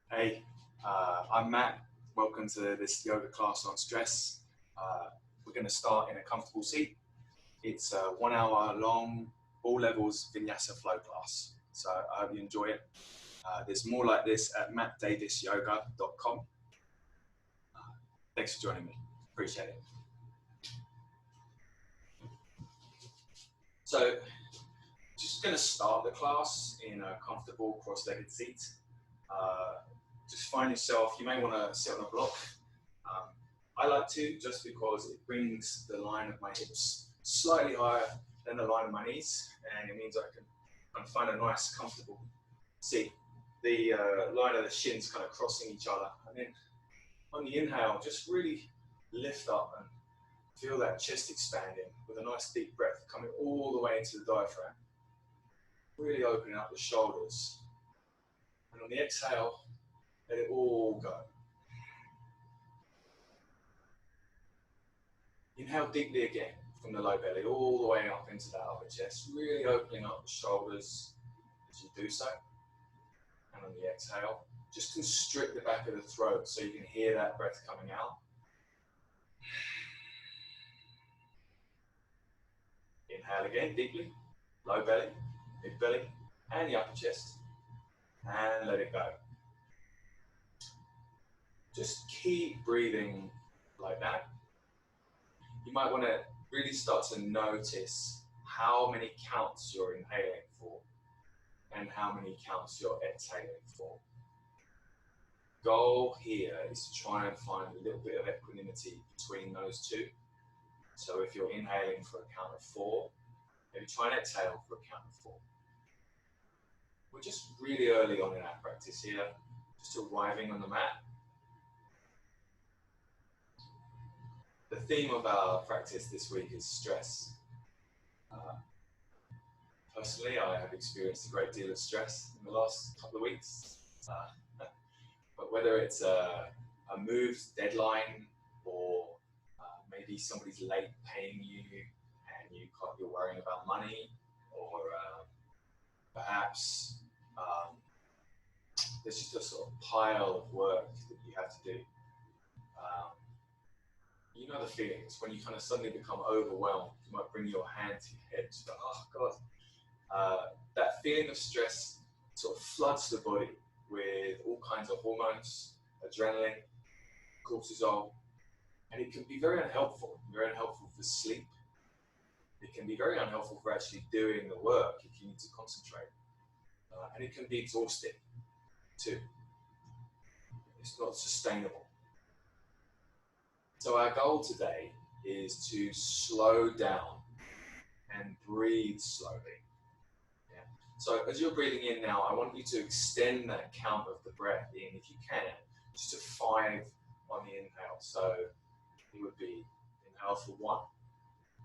Hey, I'm Matt. Welcome to this yoga class on stress. We're going to start in a comfortable seat. It's a 1 hour long, all levels vinyasa flow class. So I hope you enjoy it. There's more like this at mattdavisyoga.com. Thanks for joining me. Appreciate it. So, just going to start the class in a comfortable cross-legged seat. Just find yourself, you may want to sit on a block. Um, I like to just because it brings the line of my hips slightly higher than the line of my knees, and it means I can find a nice, comfortable seat. The line of the shins kind of crossing each other, and then on the inhale, just really lift up and feel that chest expanding with a nice deep breath coming all the way into the diaphragm, really opening up the shoulders. And on the exhale, let it all go. Inhale deeply again from the low belly all the way up into the upper chest, really opening up the shoulders as you do so. And on the exhale, just constrict the back of the throat so you can hear that breath coming out. Inhale again deeply, low belly, mid belly, and the upper chest. And let it go. Just keep breathing like that. You might want to really start to notice how many counts you're inhaling for and how many counts you're exhaling for. Goal here is to try and find a little bit of equanimity between those two. So if you're inhaling for a count of 4, maybe try and exhale for a count of 4. We're just really early on in our practice here, just arriving on the mat. The theme of our practice this week is stress. Personally, I have experienced a great deal of stress in the last couple of weeks. But whether it's a moved deadline or maybe somebody's late paying you and you're worrying about money, or perhaps there's just a sort of pile of work that you have to do. You know the feelings when you kind of suddenly become overwhelmed. You might bring your hand to your head, just go, oh God. That feeling of stress sort of floods the body with all kinds of hormones, adrenaline, cortisol, and it can be very unhelpful for sleep. It can be very unhelpful for actually doing the work if you need to concentrate. And it can be exhausting too. It's not sustainable. So our goal today is to slow down and breathe slowly. Yeah. So as you're breathing in now, I want you to extend that count of the breath in, if you can, just to 5 on the inhale. So it would be inhale for 1,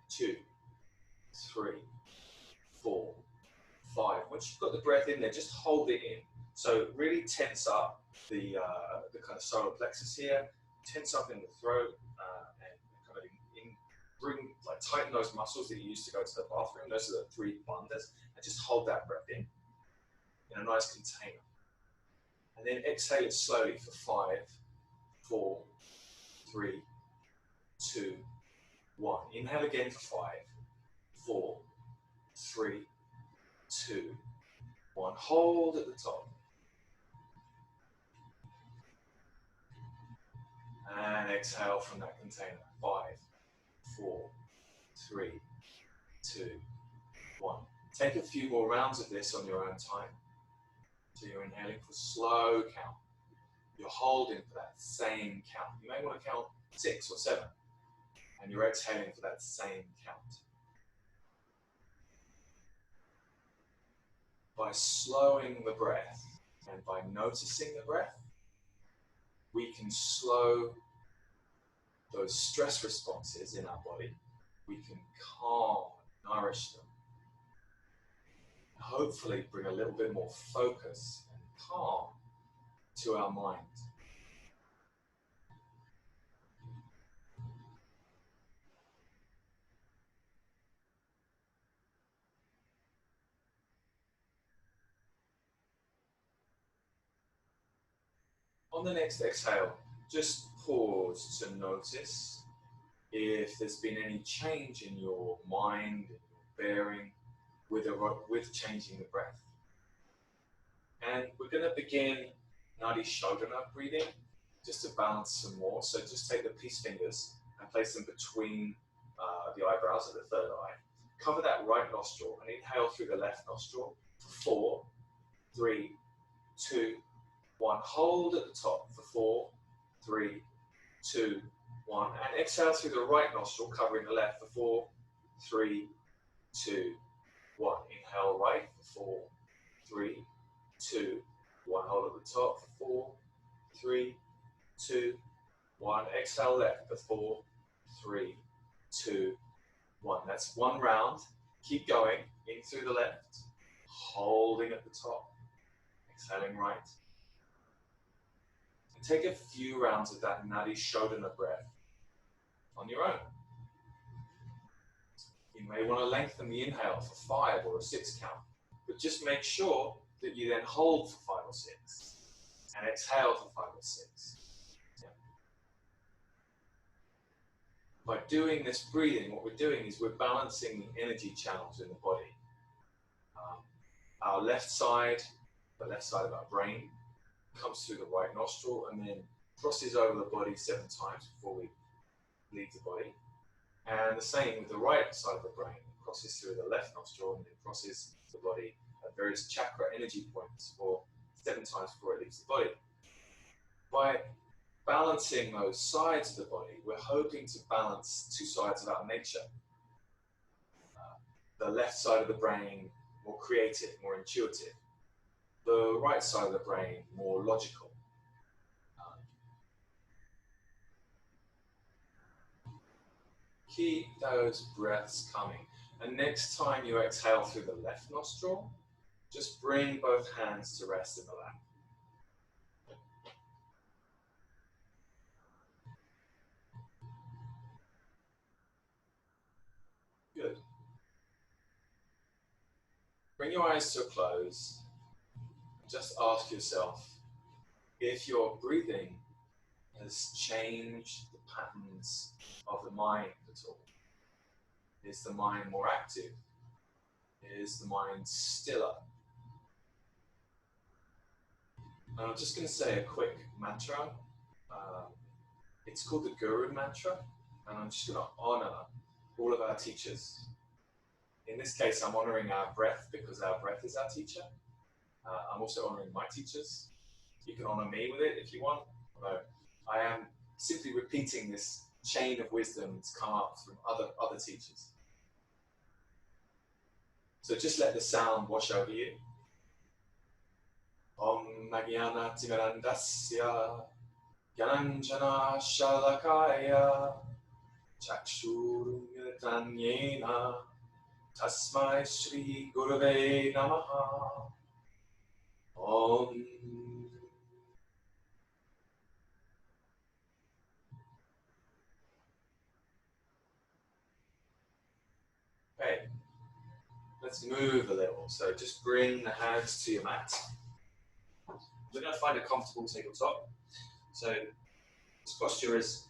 2, 3, 4, 5. Once you've got the breath in there, just hold it in. So really tense up the kind of solar plexus here, tense up in the throat, and kind of tighten those muscles that you use to go to the bathroom. Those are the 3 bandhas, and just hold that breath in a nice container. And then exhale it slowly for 5, 4, 3, 2, 1. Inhale again for 5, 4, 3, 2, 1. Hold at the top. And exhale from that container. 5, 4, 3, 2, 1. Take a few more rounds of this on your own time. So you're inhaling for slow count. You're holding for that same count. You may want to count 6 or 7. And you're exhaling for that same count. By slowing the breath and by noticing the breath, we can slow those stress responses in our body. We can calm, nourish them. Hopefully bring a little bit more focus and calm to our mind. On the next exhale, just pause to notice if there's been any change in your mind, in your bearing, with changing the breath. And we're going to begin Nadi Shodhana breathing, just to balance some more. So just take the peace fingers and place them between the eyebrows at the third eye. Cover that right nostril and inhale through the left nostril for 4, 3, 2, 1. Hold at the top for 4, 3, 2, 1. And exhale through the right nostril, covering the left for 4, 3, 2, 1. Inhale right for 4, 3, 2, 1. Hold at the top for 4, 3, 2, 1. Exhale left for 4, 3, 2, 1. That's one round. Keep going in through the left, holding at the top, exhaling right. And take a few rounds of that Nadi Shodhana breath on your own. You may want to lengthen the inhale for 5 or a 6 count, but just make sure that you then hold for 5 or 6 and exhale for 5 or 6. Yeah. By doing this breathing, what we're doing is we're balancing the energy channels in the body. Our left side, the left side of our brain, comes through the right nostril and then crosses over the body 7 times before we leave the body. And the same with the right side of the brain. It crosses through the left nostril and it crosses the body at various chakra energy points for 7 times before it leaves the body. By balancing those sides of the body, we're hoping to balance 2 sides of our nature. The left side of the brain, more creative, more intuitive. The right side of the brain, more logical. Keep those breaths coming. And next time you exhale through the left nostril, just bring both hands to rest in the lap. Good. Bring your eyes to a close. Just ask yourself if your breathing has changed the patterns of the mind at all. Is the mind more active? Is the mind stiller? And I'm just going to say a quick mantra. It's called the Guru Mantra, and I'm just going to honor all of our teachers. In this case, I'm honoring our breath because our breath is our teacher. I'm also honoring my teachers. You can honor me with it if you want. Although I am simply repeating this chain of wisdom that's come up from other teachers. So just let the sound wash over you. Om Nagyana Timirandasya Gyananjana Shalakaya Chakshurumilitanyena Tasmai Shri Gurave Namaha Om. Okay, let's move a little. So just bring the hands to your mat. We're going to find a comfortable tabletop. So this posture is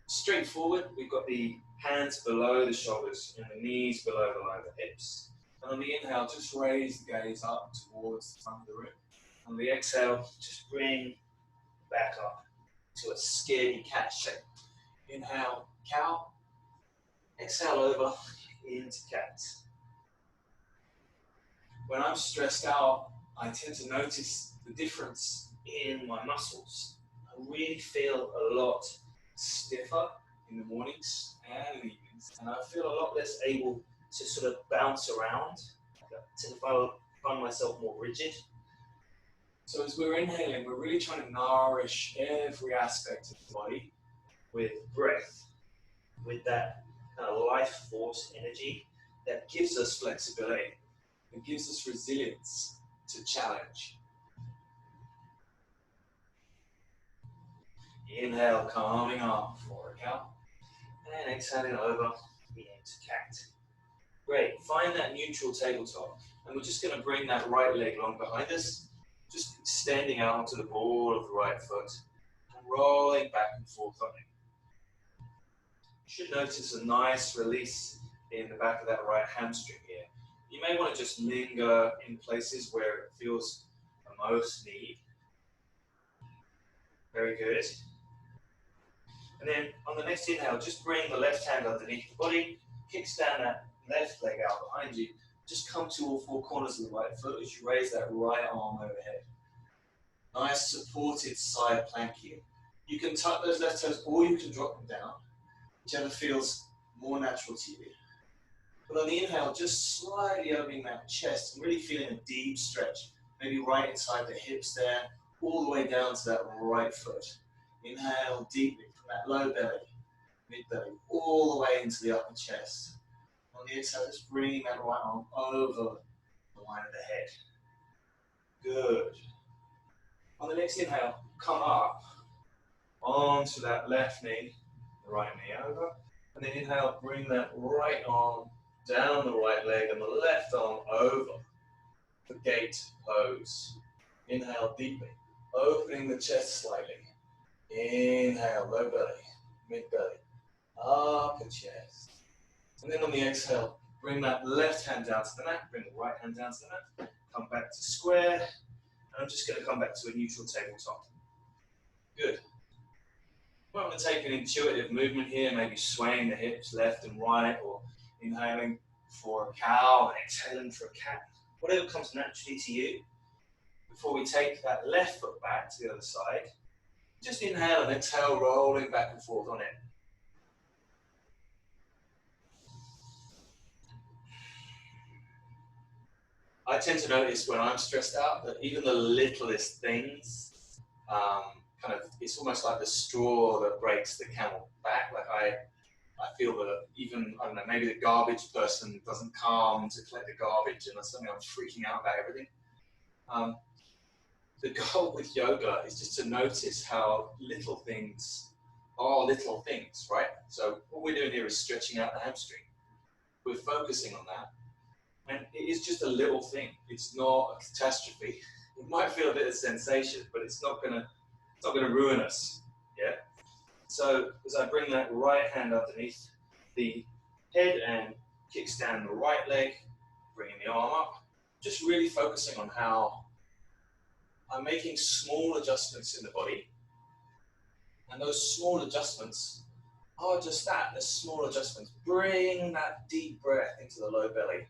straightforward. We've got the hands below the shoulders and the knees below the line of the hips. And on the inhale, just raise the gaze up towards the front of the room. On the exhale, just bring back up to a scaredy cat shape. Inhale, cow. Exhale over into cat. When I'm stressed out, I tend to notice the difference in my muscles. I really feel a lot stiffer in the mornings and in the evenings, and I feel a lot less able to sort of bounce around. I find myself more rigid. So as we're inhaling, we're really trying to nourish every aspect of the body with breath, with that kind of life force energy that gives us flexibility and gives us resilience to challenge. Inhale, coming up for a count, and exhaling over into cat. Great, find that neutral tabletop, and we're just going to bring that right leg long behind us, just extending out onto the ball of the right foot, and rolling back and forth on it. You should notice a nice release in the back of that right hamstring here. You may want to just linger in places where it feels the most need. Very good. And then on the next inhale, just bring the left hand underneath the body, kickstand that left leg out behind you. Just come to all four corners of the right foot as you raise that right arm overhead. Nice supported side plank here. You can tuck those left toes or you can drop them down, whichever feels more natural to you. But on the inhale, just slightly opening that chest and really feeling a deep stretch, maybe right inside the hips there, all the way down to that right foot. Inhale deeply from that low belly, mid belly, all the way into the upper chest. On the exhale, just bringing that right arm over the line of the head. Good. On the next inhale, come up onto that left knee, the right knee over. And then inhale, bring that right arm down the right leg and the left arm over the gate pose. Inhale deeply, opening the chest slightly. Inhale, low belly, mid belly, upper chest. And then on the exhale, bring that left hand down to the mat, bring the right hand down to the mat, come back to square, and I'm just going to come back to a neutral tabletop. Good. I'm going to take an intuitive movement here, maybe swaying the hips left and right, or inhaling for a cow and exhaling for a cat. Whatever comes naturally to you. Before we take that left foot back to the other side, just inhale and exhale, rolling back and forth on it. I tend to notice when I'm stressed out that even the littlest things, it's almost like the straw that breaks the camel back. Like I feel that even, I don't know, maybe the garbage person doesn't come to collect the garbage and suddenly I'm freaking out about everything. The goal with yoga is just to notice how little things are little things, right? So what we're doing here is stretching out the hamstring. We're focusing on that. And it is just a little thing. It's not a catastrophe. It might feel a bit of sensation, but it's not gonna ruin us. Yeah. So as I bring that right hand underneath the head and kickstand the right leg, bringing the arm up, just really focusing on how I'm making small adjustments in the body. And those small adjustments are just that, they're small adjustments. Bring that deep breath into the low belly.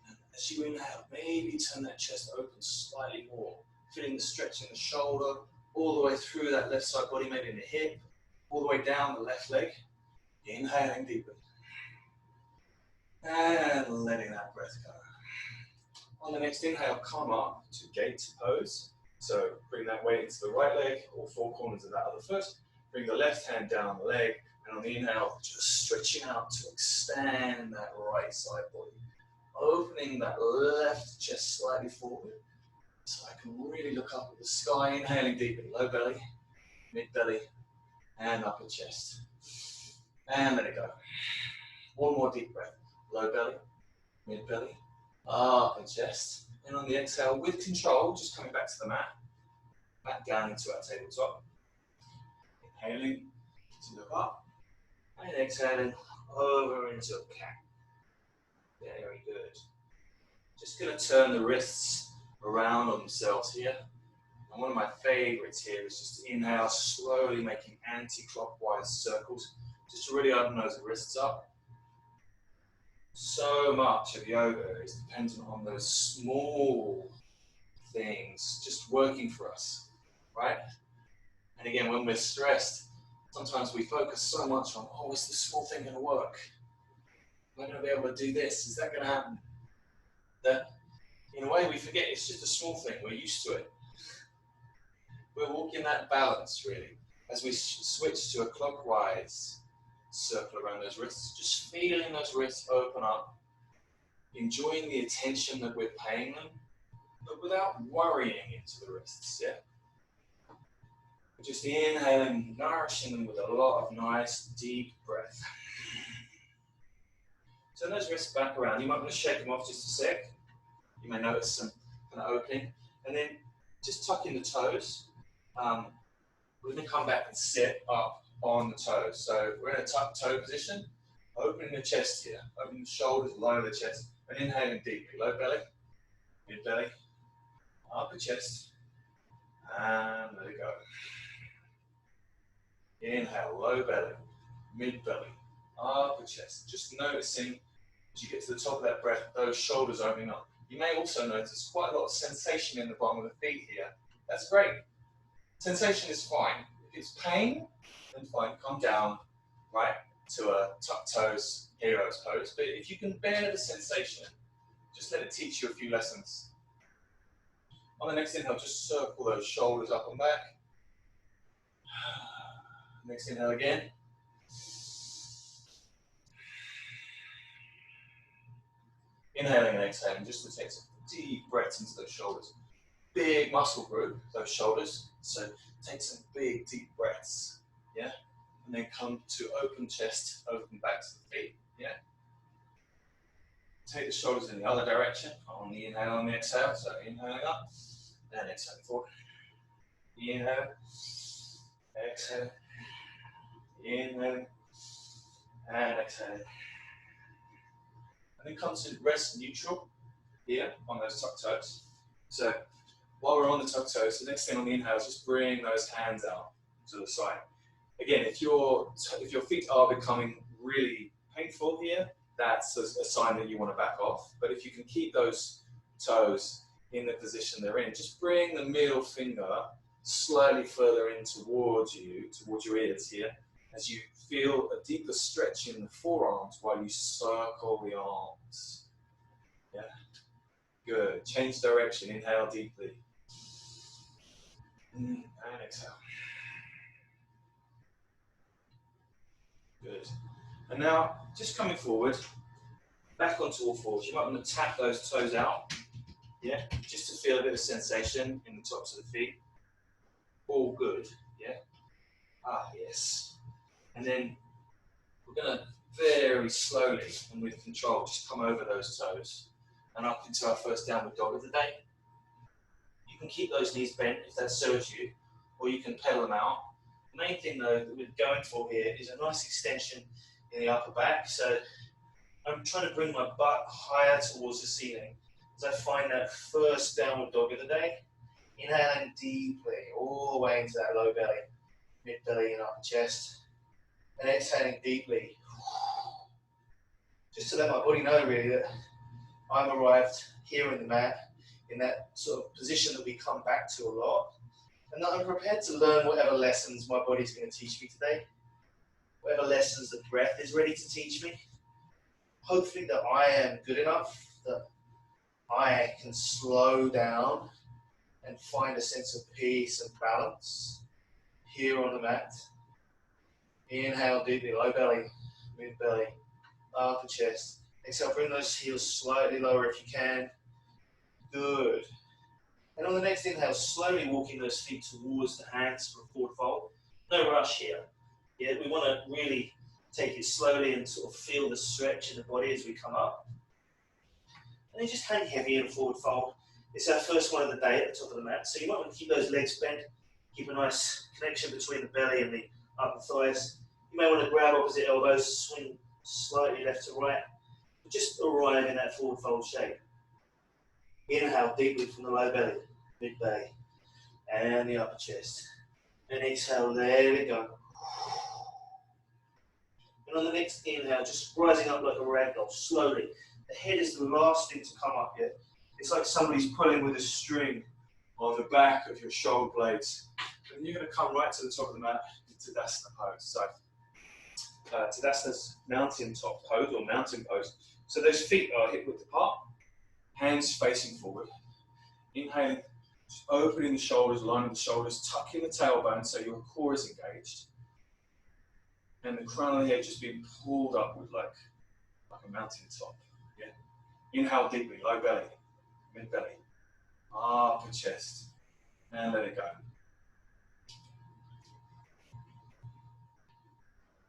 And as you inhale, maybe turn that chest open slightly more, feeling the stretch in the shoulder, all the way through that left side body, maybe in the hip, all the way down the left leg. Inhaling deeply. And letting that breath go. On the next inhale, come up to gate pose. So bring that weight into the right leg, all four corners of that other foot. Bring the left hand down the leg, and on the inhale, just stretching out to expand that right side body. Opening that left chest slightly forward, so I can really look up at the sky. Inhaling deeply, low belly, mid belly, and upper chest. And let it go. One more deep breath. Low belly, mid belly, upper chest. And on the exhale, with control, just coming back to the mat, back down into our tabletop. Inhaling to look up, and exhaling over into a cat. Very good. Just going to turn the wrists around on themselves here. And one of my favorites here is just to inhale, slowly making anti-clockwise circles, just to really open those wrists up. So much of yoga is dependent on those small things just working for us, right? And again, when we're stressed, sometimes we focus so much on, oh, is this small thing going to work? Am I going to be able to do this? Is that going to happen? That, in a way, we forget it's just a small thing. We're used to it. We're walking that balance, really, as we switch to a clockwise circle around those wrists, just feeling those wrists open up, enjoying the attention that we're paying them, but without worrying into the wrists, yeah? Just inhaling, nourishing them with a lot of nice, deep breath. Turn those wrists back around. You might want to shake them off just a sec. You may notice some kind of opening. And then just tuck in the toes. We're going to come back and sit up on the toes. So we're in a tuck toe position, opening the chest here, opening the shoulders, lower the chest, and inhaling deeply. Low belly, mid belly, upper chest, and let it go. Inhale, low belly, mid belly, upper chest. Just noticing as you get to the top of that breath, those shoulders opening up. You may also notice quite a lot of sensation in the bottom of the feet here. That's great. Sensation is fine. If it's pain, then fine, come down, right, to a tuck toes, hero's pose. But if you can bear the sensation, just let it teach you a few lessons. On the next inhale, just circle those shoulders up and back. Next inhale again. Inhaling and exhaling, just to take some deep breaths into those shoulders. Big muscle group, those shoulders. So take some big, deep breaths. Yeah? And then come to open chest, open back to the feet. Yeah? Take the shoulders in the other direction on the inhale and the exhale. So inhaling up, and exhaling forward. Inhale, exhale, inhale, and exhale. And then come to rest neutral here on those tuck toes. So while we're on the tuck toes, the next thing on the inhale is just bring those hands out to the side. Again, if your feet are becoming really painful here, that's a sign that you want to back off. But if you can keep those toes in the position they're in, just bring the middle finger slightly further in towards you, towards your ears here, as you feel a deeper stretch in the forearms while you circle the arms. Yeah, good. Change direction. Inhale deeply. And exhale. Good. And now, just coming forward, back onto all fours. You might want to tap those toes out, yeah, just to feel a bit of sensation in the tops of the feet. All good, yeah. Ah, yes. And then we're going to very slowly and with control just come over those toes and up into our first downward dog of the day. You can keep those knees bent if that serves you, or you can pedal them out. The main thing though that we're going for here is a nice extension in the upper back. So I'm trying to bring my butt higher towards the ceiling as I find that first downward dog of the day. Inhaling deeply all the way into that low belly, mid belly and upper chest. And exhaling deeply. Just to let my body know really that I'm arrived here in the mat, in that sort of position that we come back to a lot. And that I'm prepared to learn whatever lessons my body's going to teach me today. Whatever lessons the breath is ready to teach me. Hopefully that I am good enough, that I can slow down and find a sense of peace and balance here on the mat. Inhale deeply, low belly, mid belly, upper chest. Exhale, bring those heels slightly lower if you can. Good. And on the next inhale, slowly walking those feet towards the hands for a forward fold. No rush here. Yeah, we want to really take it slowly and sort of feel the stretch in the body as we come up. And then just hang heavy in a forward fold. It's our first one of the day at the top of the mat, so you might want to keep those legs bent, keep a nice connection between the belly and the upper thighs. You may want to grab opposite elbows, swing slightly left to right, but just arrive in that forward fold shape. Inhale deeply from the low belly, mid belly, and the upper chest. And exhale, let it go. And on the next inhale, just rising up like a ragdoll, slowly. The head is the last thing to come up here. It's like somebody's pulling with a string on the back of your shoulder blades. And you're going to come right to the top of the mat into Tadasana pose. So, Tadasana's mountain top pose or mountain pose. So those feet are hip width apart, hands facing forward. Inhaling, just opening the shoulders, lining the shoulders, tucking the tailbone so your core is engaged. And the crown of the head just being pulled upward like a mountain top. Yeah. Inhale deeply, low belly, mid belly, upper chest, and let it go.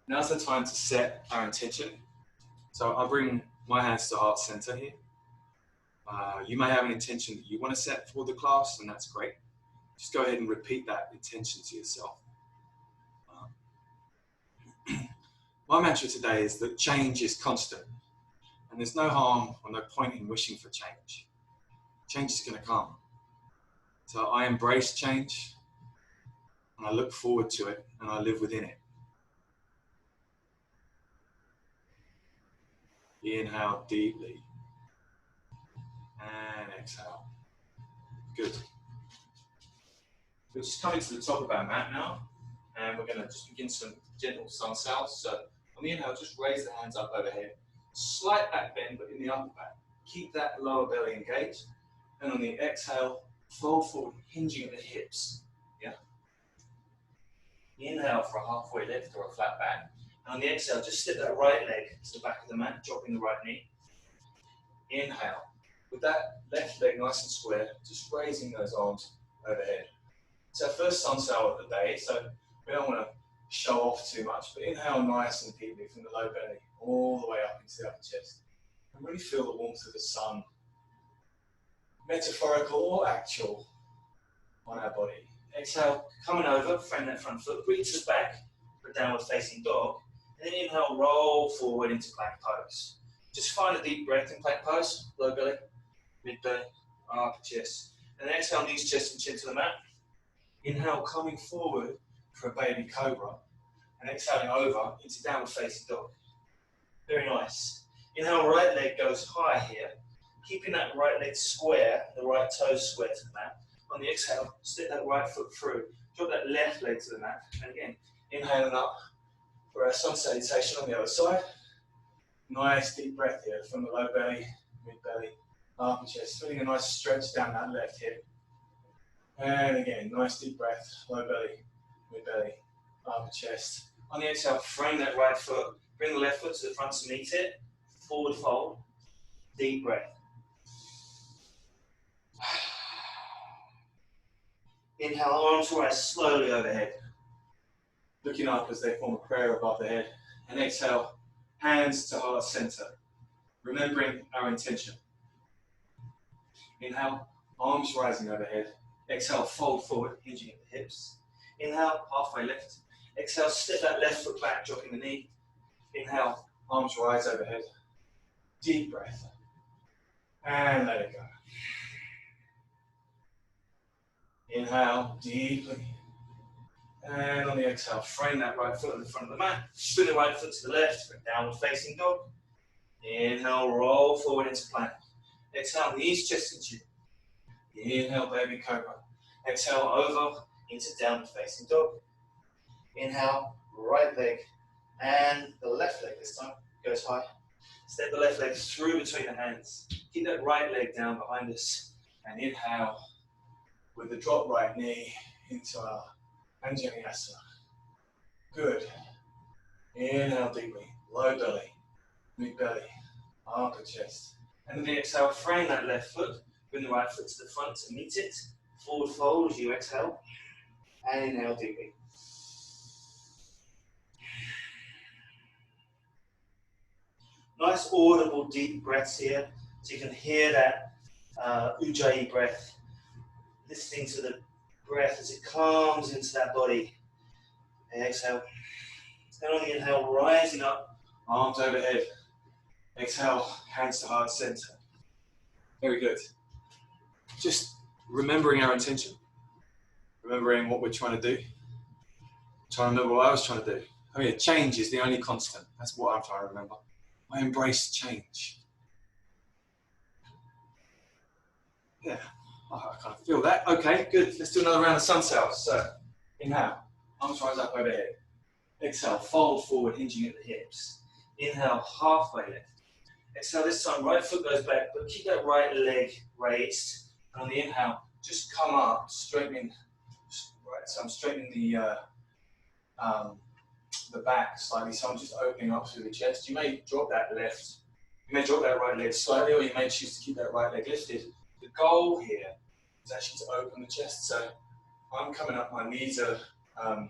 Now's the time to set our intention. So I'll bring my hands to heart center here. You may have an intention that you want to set for the class, and that's great. Just go ahead and repeat that intention to yourself. My mantra today is that change is constant, and there's no harm or no point in wishing for change. Change is going to come. So I embrace change, and I look forward to it, and I live within it. Inhale deeply, and exhale. Good. We're just coming to the top of our mat now, and we're going to just begin some gentle sun salves. So on the inhale, just raise the hands up overhead. Slight back bend, but in the upper back. Keep that lower belly engaged. And on the exhale, fold forward, hinging at the hips. Yeah. Inhale for a halfway lift or a flat back. And on the exhale, just step that right leg to the back of the mat, dropping the right knee. Inhale. With that left leg nice and square, just raising those arms overhead. It's our first sun salve of the day, so we don't want to show off too much, but inhale nice and deeply from the low belly, all the way up into the upper chest. And really feel the warmth of the sun, metaphorical or actual, on our body. Exhale, coming over, frame that front foot, breathe to the back for downward facing dog, and then inhale, roll forward into plank pose. Just find a deep breath in plank pose, low belly, mid belly, upper chest. And then exhale, knees, chest and chin to the mat. Inhale, coming forward for a baby cobra, and exhaling over into downward facing dog. Very nice. Inhale, right leg goes high here, keeping that right leg square, the right toes square to the mat. On the exhale, step that right foot through, drop that left leg to the mat, and again, inhaling up for our sun salutation on the other side. Nice deep breath here from the low belly, mid belly, upper chest, feeling a nice stretch down that left hip. And again, nice deep breath, low belly, mid belly, upper chest. On the exhale, frame that right foot, bring the left foot to the front to meet it, forward fold, deep breath. Inhale, arms rise slowly overhead, looking up as they form a prayer above the head. And exhale, hands to heart center, remembering our intention. Inhale, arms rising overhead. Exhale, fold forward, hinging at the hips. Inhale, halfway lift. Exhale, step that left foot back, dropping the knee. Inhale, arms rise overhead. Deep breath. And let it go. Inhale deeply. And on the exhale, frame that right foot in the front of the mat. Spin the right foot to the left for downward facing dog. Inhale, roll forward into plank. Exhale, knees, chest and chin. Inhale, baby cobra. Exhale, over into downward facing dog. Inhale, right leg and the left leg this time goes high. Step the left leg through between the hands. Keep that right leg down behind us. And inhale with the drop right knee into our vinyasa. Good. Inhale deeply, low belly, mid belly, upper chest. And then exhale, frame that left foot, bring the right foot to the front to meet it. Forward fold as you exhale. And inhale deeply. Nice audible deep breaths here, so you can hear that ujjayi breath, listening to the breath as it comes into that body. Exhale. And on the inhale, rising up, arms overhead. Exhale, hands to heart center. Very good. Just remembering our intention, remembering what we're trying to do. Trying to remember what I was trying to do. Oh yeah, change is the only constant. That's what I'm trying to remember. I embrace change. Yeah, I kind of feel that. Okay, good. Let's do another round of sun salves. So, inhale, arms rise up overhead. Exhale, fold forward, hinging at the hips. Inhale, halfway lift. Exhale, this time, right foot goes back, but keep that right leg raised. And on the inhale, just come up, straightening. Right, so I'm straightening the back slightly, so I'm just opening up through the chest. You may drop that right leg slightly, or you may choose to keep that right leg lifted. The goal here is actually to open the chest, so I'm coming up, my knees are a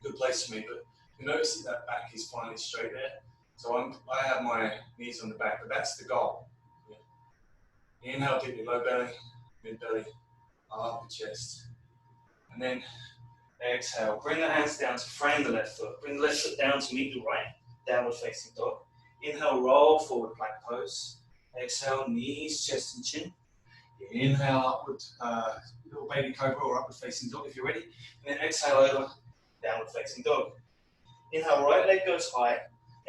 good place for me, but you notice that back is finally straight there. So I have my knees on the back, but that's the goal. Yeah. Inhale deeply, low belly, mid belly, upper chest. And then Exhale, bring the hands down to frame the left foot. Bring the left foot down to meet the right, downward facing dog. Inhale, roll forward, plank pose. Exhale, knees, chest and chin. Inhale, upward, little baby cobra or upward facing dog if you're ready. And then exhale over, downward facing dog. Inhale, right leg goes high.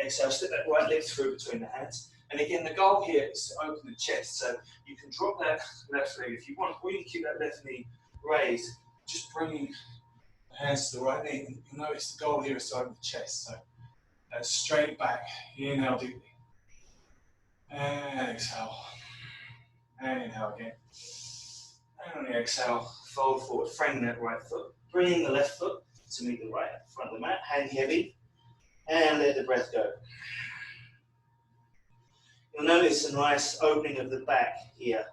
Exhale, step that right leg through between the hands. And again, the goal here is to open the chest. So you can drop that left leg if you want, or you can keep that left knee raised, just bringing the hands to the right knee. And you'll notice the goal here is to open the chest. So straight back. Inhale deeply. And exhale. And inhale again. And on the exhale, fold forward, frame that right foot. Bring the left foot to meet the right at the front of the mat. Hang heavy. And let the breath go. You'll notice a nice opening of the back here.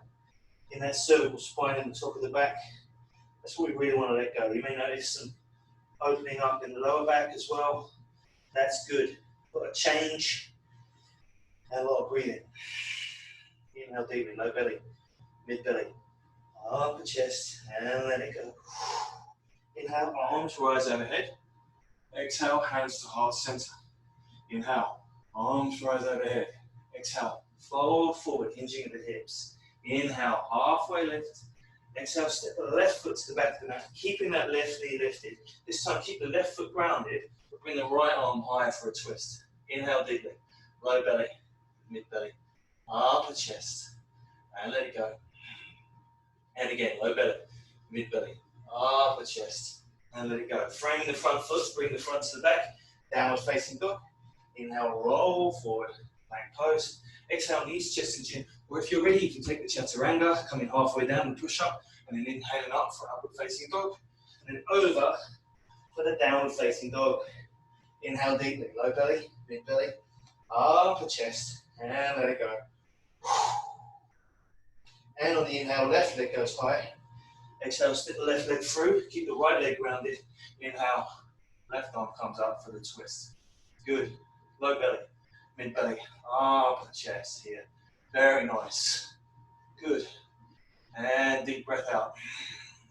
In that cervical spine in the top of the back. That's what we really want to let go. You may notice some opening up in the lower back as well. That's good. A lot of change and a lot of breathing. Inhale deeply, low belly, mid belly, upper chest, and let it go. Inhale, arms rise overhead. Exhale, hands to heart center. Inhale, arms rise overhead. Exhale, fold forward, hinging at the hips. Inhale, halfway lift. Exhale, step the left foot to the back of the mat, keeping that left knee lifted. This time, keep the left foot grounded, but bring the right arm higher for a twist. Inhale deeply, low belly, mid belly, upper chest, and let it go. And again, low belly, mid belly, upper chest, and let it go. Framing the front foot, bring the front to the back, downward facing dog. Inhale, roll forward, plank pose. Exhale, knees, chest and chin. Or if you're ready, you can take the chaturanga, coming halfway down and push up, and then inhaling up for upward facing dog. And then over for the downward facing dog. Inhale deeply, low belly, mid belly, upper chest, and let it go. And on the inhale, left leg goes high. Exhale, step the left leg through, keep the right leg grounded. Inhale, left arm comes up for the twist. Good. Low belly, mid belly, upper chest here. Very nice. Good. And deep breath out.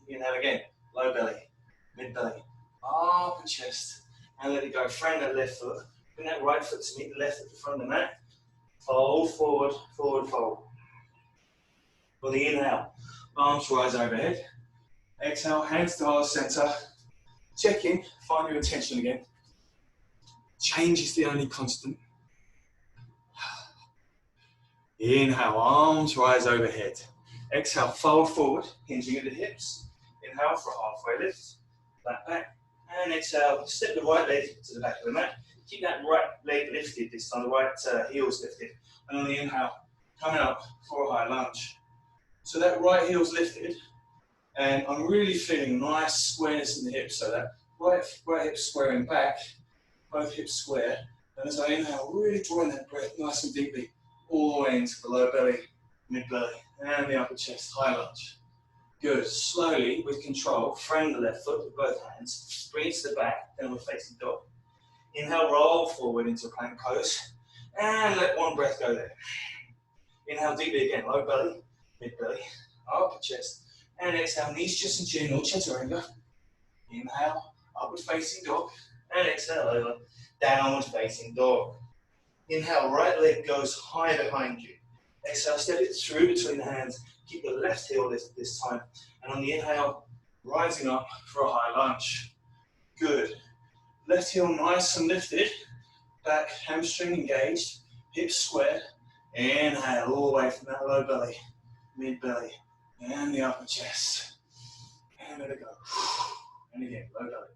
Inhale again. Low belly, mid belly, upper chest. And let it go. Frame that left foot. Bring that right foot to meet the left at the front of the mat. Fold forward, forward fold. For the inhale, arms rise overhead. Exhale, hands to heart center. Check in, find your intention again. Change is the only constant. Inhale, arms rise overhead. Exhale, fold forward, hinging at the hips. Inhale for a halfway lift, flat back. And exhale, step the right leg to the back of the mat. Keep that right leg lifted, this time the right heel's lifted. And on the inhale, coming up for a high lunge. So that right heel's lifted, and I'm really feeling nice squareness in the hips. So that right hip squaring back, both hips square. And as I inhale, really drawing that breath nice and deeply, all the way into the low belly, mid belly, and the upper chest, high lunge. Good. Slowly, with control, frame the left foot with both hands, bring it to the back, downward facing dog. Inhale, roll forward into a plank pose, and let one breath go there. Inhale deeply again, low belly, mid belly, upper chest, and exhale, knees, chest and chin, or chaturanga. Inhale, upward facing dog, and exhale over, downward facing dog. Inhale, right leg goes high behind you. Exhale, step it through between the hands. Keep the left heel lifted this time. And on the inhale, rising up for a high lunge. Good. Left heel nice and lifted. Back, hamstring engaged. Hips squared. Inhale all the way from that low belly, mid belly, and the upper chest. And let it go. And again, low belly,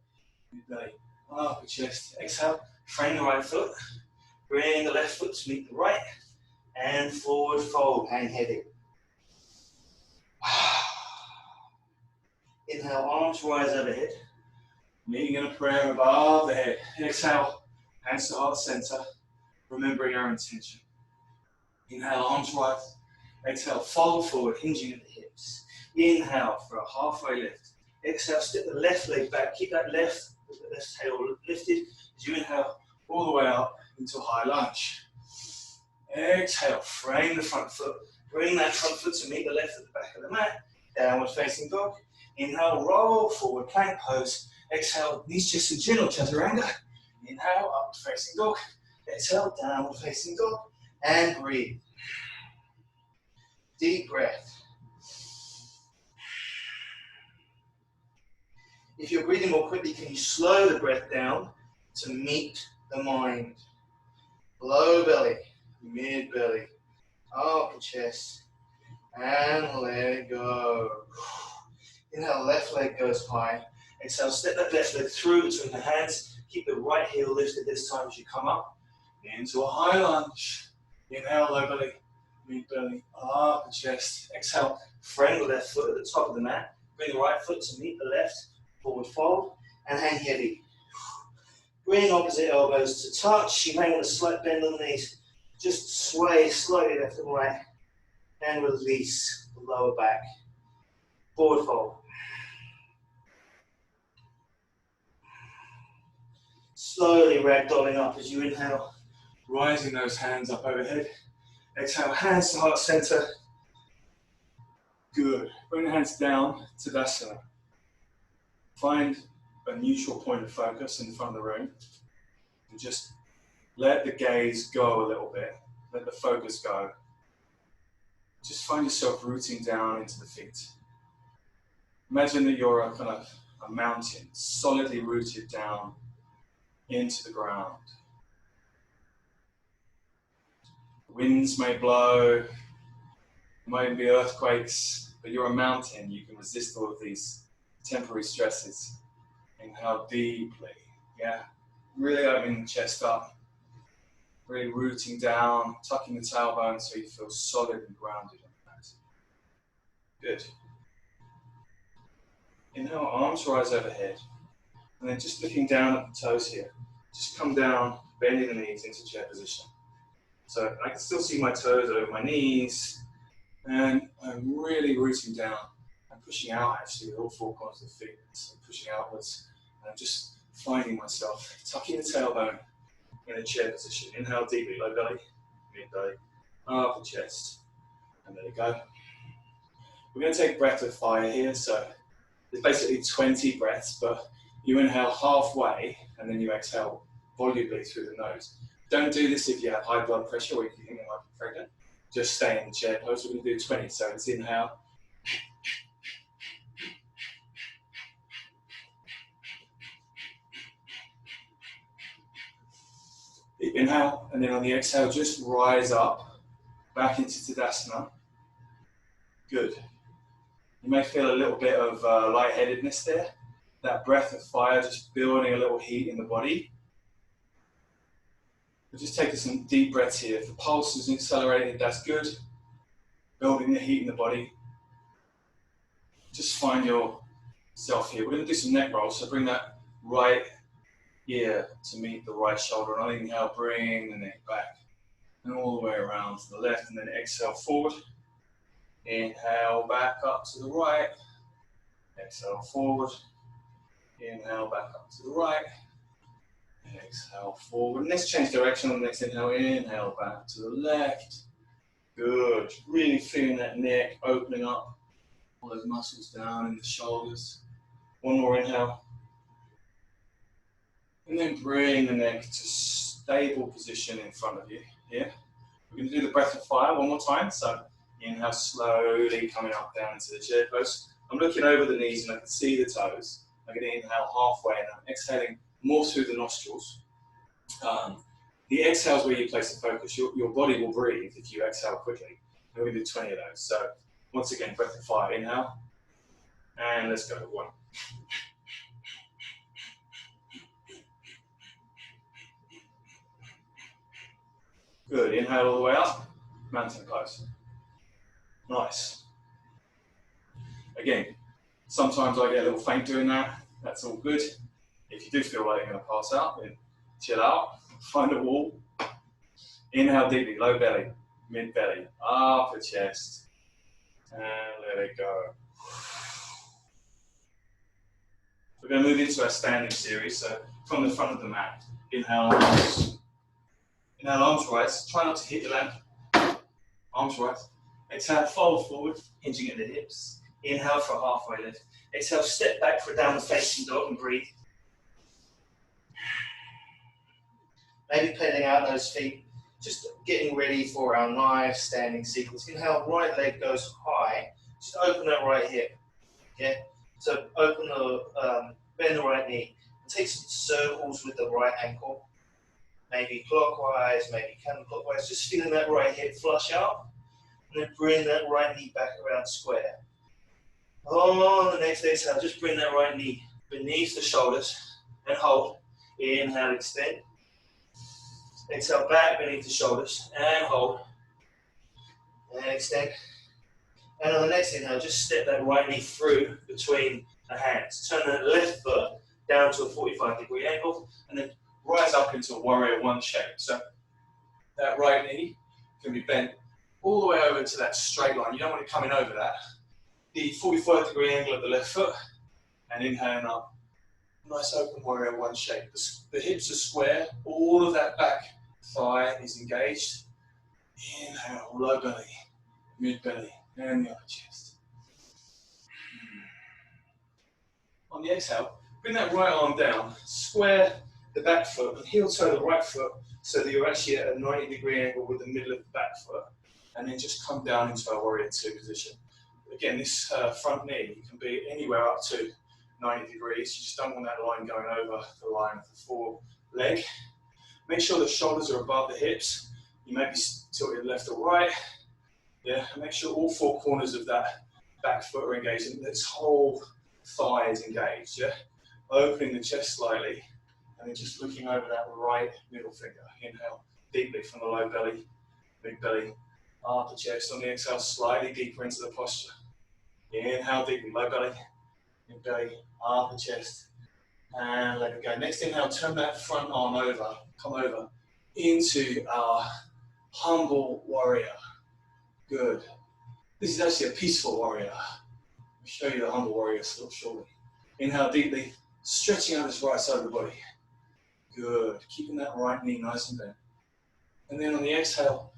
mid belly, upper chest. Exhale, frame the right foot. Bring the left foot to meet the right. And forward fold, hang heavy. Inhale, arms rise overhead. Meeting in a prayer above the head. Exhale, hands to heart center. Remembering our intention. Inhale, arms rise. Exhale, fold forward, hinging at the hips. Inhale for a halfway lift. Exhale, step the left leg back. Keep that left tail lifted as you inhale all the way up into a high lunge. Exhale, frame the front foot. Bring that front foot to meet the left at the back of the mat. Downward facing dog. Inhale, roll forward, plank pose. Exhale, knees, chest and chin or chaturanga. Inhale, upward facing dog. Exhale, downward facing dog. And breathe. Deep breath. If you're breathing more quickly, can you slow the breath down to meet the mind? Low belly, mid belly, upper chest, and let it go. Inhale, left leg goes high. Exhale, step that left leg through between the hands. Keep the right heel lifted this time as you come up into a high lunge. Inhale, low belly, mid belly, upper chest. Exhale, friend the left foot at the top of the mat. Bring the right foot to meet the left. Forward fold and hang heavy. Bring opposite elbows to touch. You may want a slight bend on the knees. Just sway slightly left and right and release the lower back. Forward fold. Slowly ragdolling up as you inhale, rising those hands up overhead. Exhale, hands to heart center. Good. Bring the hands down to Tadasana. Find a neutral point of focus in front of the room and just let the gaze go a little bit. Let the focus go. Just find yourself rooting down into the feet. Imagine that you're a kind of a mountain, solidly rooted down into the ground. Winds may blow, there might be earthquakes, but you're a mountain. You can resist all of these temporary stresses. Inhale deeply, yeah. Really opening the chest up, really rooting down, tucking the tailbone so you feel solid and grounded on that. Good. Inhale, arms rise overhead, and then just looking down at the toes here. Just come down, bending the knees into chair position. So I can still see my toes over my knees, and I'm really rooting down. I'm pushing out actually with all four corners of the feet. So I'm pushing outwards, and I'm just finding myself tucking the tailbone in a chair position. Inhale deeply, low belly, mid belly, upper chest, and there you go. We're going to take breath of fire here. So there's basically 20 breaths, but you inhale halfway, and then you exhale volubly through the nose. Don't do this if you have high blood pressure or if you think you might be pregnant. Just stay in the chair pose. We're going to do 20. So let's inhale. Deep inhale, and then on the exhale, just rise up, back into Tadasana. Good. You may feel a little bit of lightheadedness there. That breath of fire just building a little heat in the body. We're just taking some deep breaths here. If the pulse is accelerated, that's good. Building the heat in the body. Just find yourself here. We're going to do some neck rolls, so bring that right ear to meet the right shoulder. And on inhale, bring the neck back and all the way around to the left, and then exhale forward. Inhale back up to the right. Exhale forward. Inhale back up to the right. Exhale forward. Let's change direction on the next inhale. Inhale back to the left. Good. Really feeling that neck opening up. All those muscles down in the shoulders. One more inhale. And then bring the neck to stable position in front of you. Here. We're going to do the breath of fire one more time. So inhale slowly coming up down into the chair pose. I'm looking over the knees and I can see the toes. I'm going to inhale halfway and I'm exhaling more through the nostrils. The exhale is where you place the focus. Your body will breathe if you exhale quickly. And we're going to do 20 of those. So once again, breath of fire. Inhale. And let's go. 1. Good. Inhale all the way up. Mountain pose. Nice. Again, sometimes I get a little faint doing that. That's all good. If you do feel like you're going to pass out, then chill out. Find a wall. Inhale deeply, low belly, mid belly, upper chest, and let it go. We're going to move into our standing series. So from the front of the mat, inhale arms. Inhale arms rise. Try not to hit your lamp. Arms rise. Exhale, fold forward, hinging at the hips. Inhale for a halfway lift. Exhale, step back for a downward facing dog and breathe. Maybe pedaling out those feet, just getting ready for our nice standing sequence. Inhale, right leg goes high. Just open that right hip. Yeah. So open the, bend the right knee. Take some circles with the right ankle. Maybe clockwise, maybe counterclockwise. Just feeling that right hip flush out. And then bring that right knee back around square. On the next exhale, just bring that right knee beneath the shoulders and hold. Inhale, extend. Exhale, back beneath the shoulders and hold. And extend. And on the next inhale, just step that right knee through between the hands. Turn that left foot down to a 45-degree angle and then rise up into a warrior one shape. So that right knee can be bent all the way over to that straight line. You don't want it coming over that. The 45-degree angle of the left foot and inhaling up. Nice open warrior one shape. The hips are square. All of that back thigh is engaged. Inhale, low belly, mid belly, and the upper chest. On the exhale, bring that right arm down, square the back foot, and heel toe the right foot so that you're actually at a 90-degree angle with the middle of the back foot, and then just come down into our warrior two position. Again, this front knee can be anywhere up to 90 degrees. You just don't want that line going over the line of the foreleg. Make sure the shoulders are above the hips. You may be tilted left or right. Yeah, and make sure all four corners of that back foot are engaged and this whole thigh is engaged. Yeah, opening the chest slightly and then just looking over that right middle finger. Inhale deeply from the low belly, mid belly, upper chest. On the exhale, slightly deeper into the posture. Inhale deeply, low belly, mid belly, upper chest, and let it go. Next inhale, turn that front arm over, come over into our humble warrior. Good. This is actually a peaceful warrior. I'll show you the humble warrior shortly. Inhale deeply, stretching out this right side of the body. Good. Keeping that right knee nice and bent. And then on the exhale,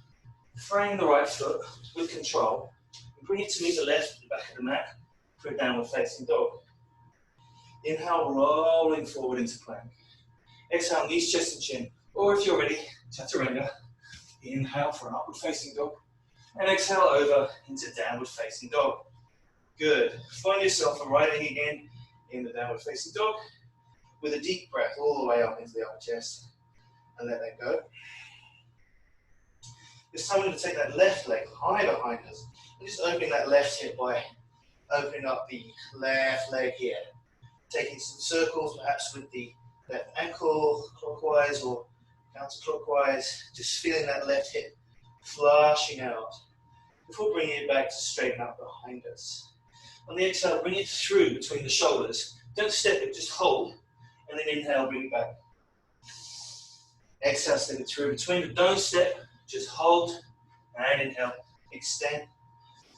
frame the right foot with control. Bring it to meet the left at the back of the mat for a downward facing dog. Inhale, rolling forward into plank. Exhale, knees, chest and chin. Or if you're ready, chaturanga. Inhale for an upward facing dog. And exhale over into downward facing dog. Good. Find yourself arriving again in the downward facing dog with a deep breath all the way up into the upper chest. And let that go. This time we're going to take that left leg high behind us. And just opening that left hip by opening up the left leg here. Taking some circles, perhaps with the left ankle, clockwise or counterclockwise. Just feeling that left hip flushing out. Before bringing it back to straighten up behind us. On the exhale, bring it through between the shoulders. Don't step it, just hold. And then inhale, bring it back. Exhale, step it through between. Don't step, just hold. And inhale, extend.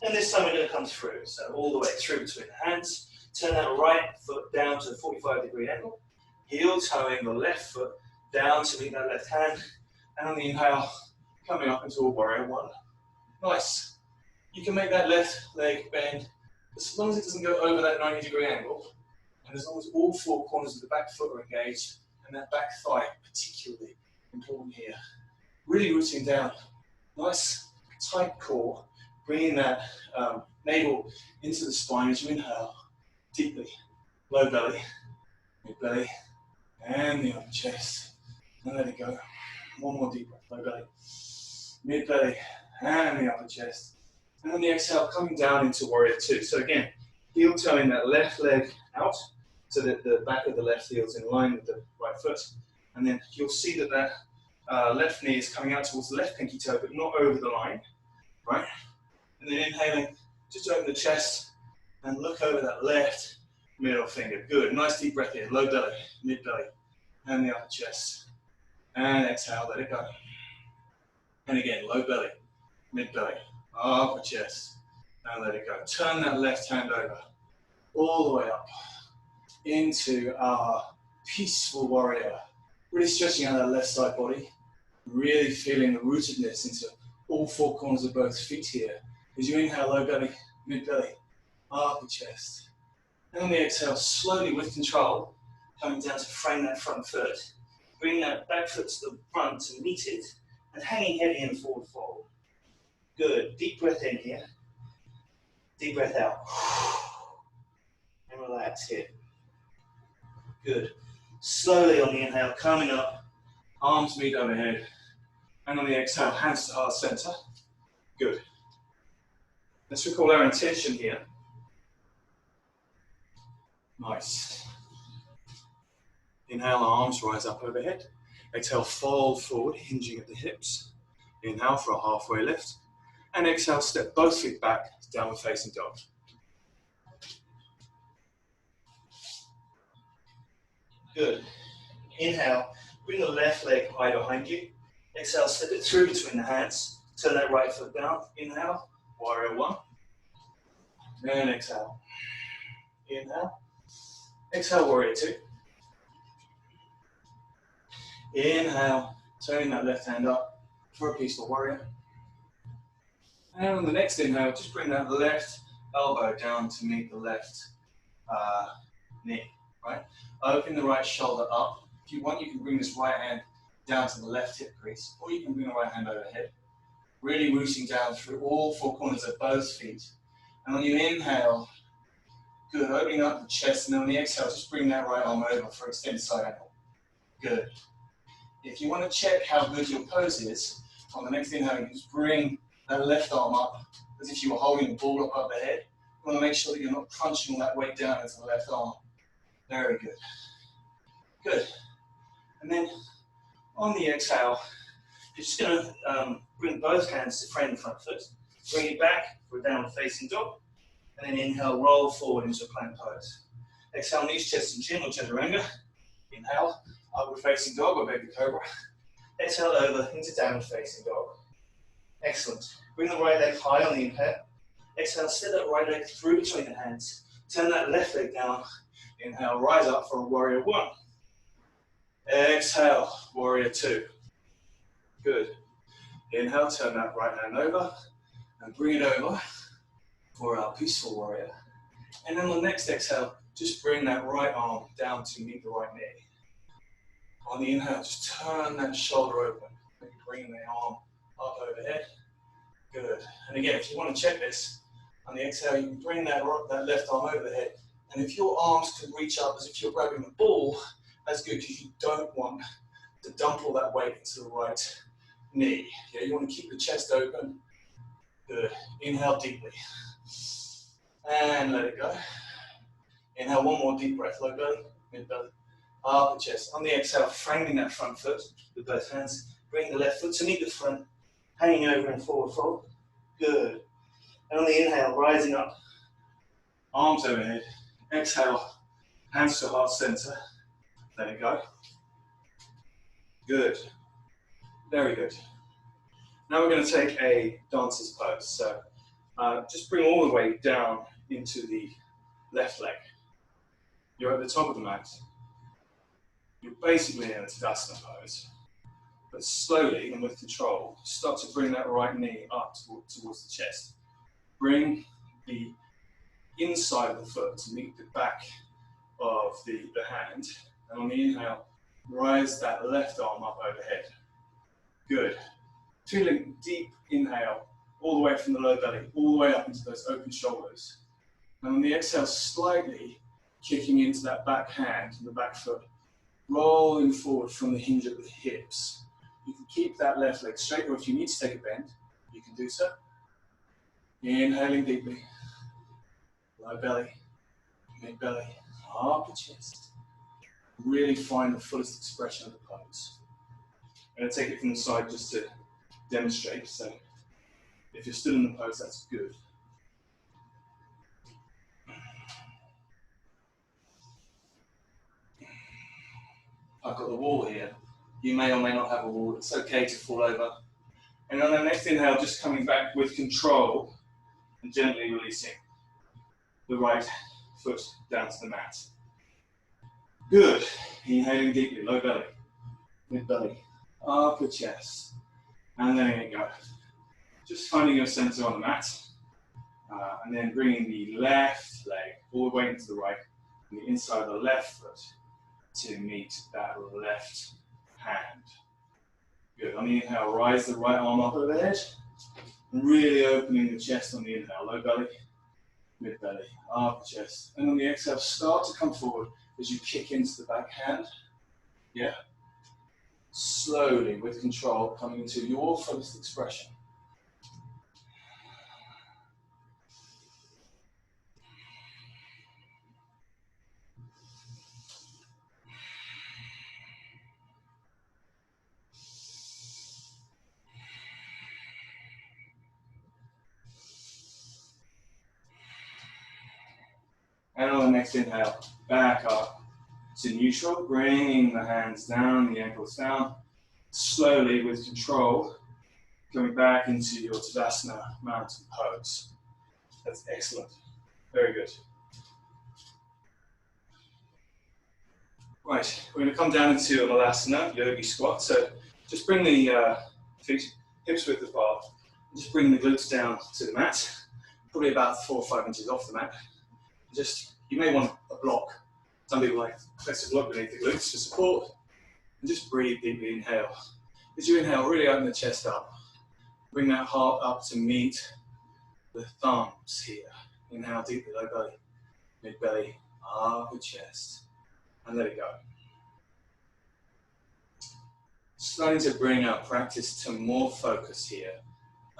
And this time we're going to come through. So all the way through between the hands. Turn that right foot down to a 45-degree angle. Heel toeing the left foot down to meet that left hand. And on the inhale, coming up into a warrior one. Nice. You can make that left leg bend as long as it doesn't go over that 90-degree angle. And as long as all four corners of the back foot are engaged. And that back thigh, particularly important here. Really rooting down. Nice, tight core. Bringing that navel into the spine as you inhale. Deeply, low belly, mid belly, and the upper chest. And let it go. One more deep breath, low belly, mid belly, and the upper chest. And on the exhale, coming down into warrior two. So again, heel toeing that left leg out so that the back of the left heel is in line with the right foot. And then you'll see that that left knee is coming out towards the left pinky toe, but not over the line, right? And then inhaling, just open the chest and look over that left middle finger. Good. Nice deep breath in. Low belly, mid belly, and the upper chest. And exhale, let it go. And again, low belly, mid belly, upper chest, and let it go. Turn that left hand over, all the way up into our peaceful warrior. Really stretching out that left side body. Really feeling the rootedness into all four corners of both feet here. As you inhale, low belly, mid belly, upper chest. And on the exhale, slowly with control, coming down to frame that front foot. Bring that back foot to the front to meet it, and hanging heavy in forward fold. Good. Deep breath in here. Deep breath out. And relax here. Good. Slowly on the inhale, coming up. Arms meet overhead. And on the exhale, hands to heart center. Good. Let's recall our intention here. Nice. Inhale, arms rise up overhead. Exhale, fold forward, hinging at the hips. Inhale for a halfway lift. And exhale, step both feet back, downward facing dog. Good. Inhale, bring the left leg high behind you. Exhale, step it through between the hands. Turn that right foot down. Inhale, warrior one. And exhale. Inhale. Exhale, warrior two. Inhale, turning that left hand up for a peaceful warrior. And on the next inhale, just bring that left elbow down to meet the left knee, right? Open the right shoulder up. If you want, you can bring this right hand down to the left hip crease, or you can bring the right hand overhead. Really rooting down through all four corners of both feet. And on your inhale, good, opening up the chest, and then on the exhale, just bring that right arm over for extended side angle. Good. If you want to check how good your pose is, on the next inhale, you just bring that left arm up as if you were holding the ball up the head. You want to make sure that you're not crunching all that weight down into the left arm. Very good. Good. And then on the exhale, you're just going to bring both hands to frame the front foot. Bring it back for a downward facing dog. And then inhale, roll forward into a plank pose. Exhale, knees, chest, and chin, or chaturanga. Inhale, upward facing dog or baby cobra. Exhale over into downward facing dog. Excellent. Bring the right leg high on the inhale. Exhale, step that right leg through between the hands. Turn that left leg down. Inhale, rise up for a warrior one. Exhale, warrior two. Good. Inhale, turn that right hand over and bring it over for our peaceful warrior. And then on the next exhale, just bring that right arm down to meet the right knee. On the inhale, just turn that shoulder open. Maybe bring the arm up overhead. Good. And again, if you want to check this, on the exhale, you can bring that left arm over the head. And if your arms can reach up as if you're grabbing the ball, that's good because you don't want to dump all that weight into the right knee. Yeah, you want to keep the chest open. Good. Inhale deeply. And let it go. Inhale, one more deep breath. Low belly, mid belly, up the chest. On the exhale, framing that front foot with both hands. Bring the left foot to meet the front, hanging over in forward fold. Good. And on the inhale, rising up. Arms overhead. Exhale, hands to heart center. Let it go. Good. Very good. Now we're going to take a dancer's pose. So just bring all the way down into the left leg. You're at the top of the mat. You're basically in a Tadasana pose. But slowly and with control, start to bring that right knee up towards the chest. Bring the inside of the foot to meet the back of the hand. And on the inhale, rise that left arm up overhead. Good. Feeling deep inhale, all the way from the low belly, all the way up into those open shoulders. And on the exhale, slightly kicking into that back hand and the back foot, rolling forward from the hinge at the hips. You can keep that left leg straight, or if you need to take a bend, you can do so. Inhaling deeply. Low belly, mid belly, up the chest. Really find the fullest expression of the pose. I'm going to take it from the side just to demonstrate. So if you're still in the pose, that's good. I've got the wall here. You may or may not have a wall. It's okay to fall over. And on the next inhale, just coming back with control and gently releasing the right foot down to the mat. Good. Inhaling deeply, low belly, mid belly, upper chest, and letting it go. Just finding your center on the mat, and then bringing the left leg all the way into the right, and the inside of the left foot to meet that left hand. Good. On the inhale, rise the right arm up overhead. Really opening the chest on the inhale. Low belly, mid belly, up chest. And on the exhale, start to come forward as you kick into the back hand. Yeah. Slowly, with control, coming into your fullest expression. And on the next inhale, back up to neutral, bringing the hands down, the ankles down. Slowly, with control, coming back into your Tadasana mountain pose. That's excellent. Very good. Right, we're going to come down into a Malasana, yogi squat. So just bring the feet, hips width apart. Just bring the glutes down to the mat, probably about 4 or 5 inches off the mat. You may want a block. Some people like place a block beneath the glutes for support. And just breathe deeply, inhale. As you inhale, really open the chest up. Bring that heart up to meet the thumbs here. Inhale deeply, low belly, mid belly, upper chest. And let it go. Starting to bring our practice to more focus here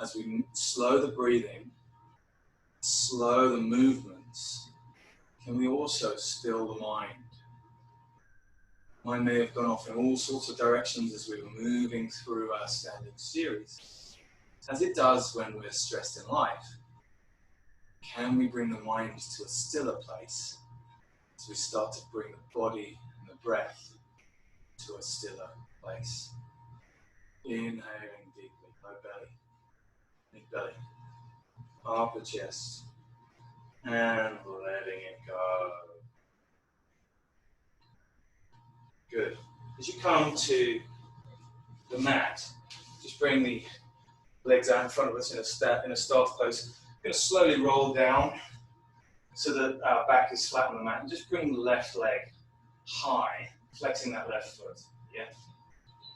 as we slow the breathing, slow the movements. Can we also still the mind? Mind may have gone off in all sorts of directions as we were moving through our standing series, as it does when we're stressed in life. Can we bring the mind to a stiller place as we start to bring the body and the breath to a stiller place? Inhaling deeply, low belly, mid belly, upper chest, and letting it go. Good. As you come to the mat, just bring the legs out in front of us in a start pose. We're going to slowly roll down so that our back is flat on the mat, and just bring the left leg high, flexing that left foot. Yeah.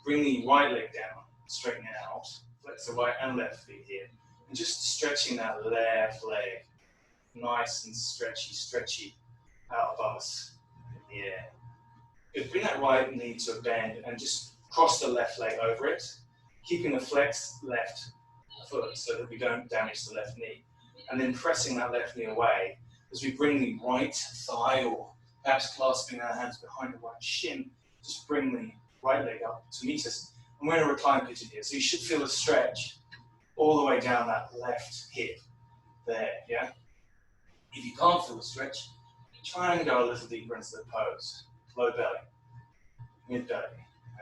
Bring the right leg down, straighten it out. Flex the right and left feet here, and just stretching that left leg, nice and stretchy out above us in the air. Good. Bring that right knee to a bend and just cross the left leg over it, keeping the flexed left foot so that we don't damage the left knee. And then pressing that left knee away as we bring the right thigh, or perhaps clasping our hands behind the right shin, just bring the right leg up to meet us. And we're in a reclined pigeon here, so you should feel a stretch all the way down that left hip there, yeah? If you can't feel the stretch, try and go a little deeper into the pose. Low belly, mid belly,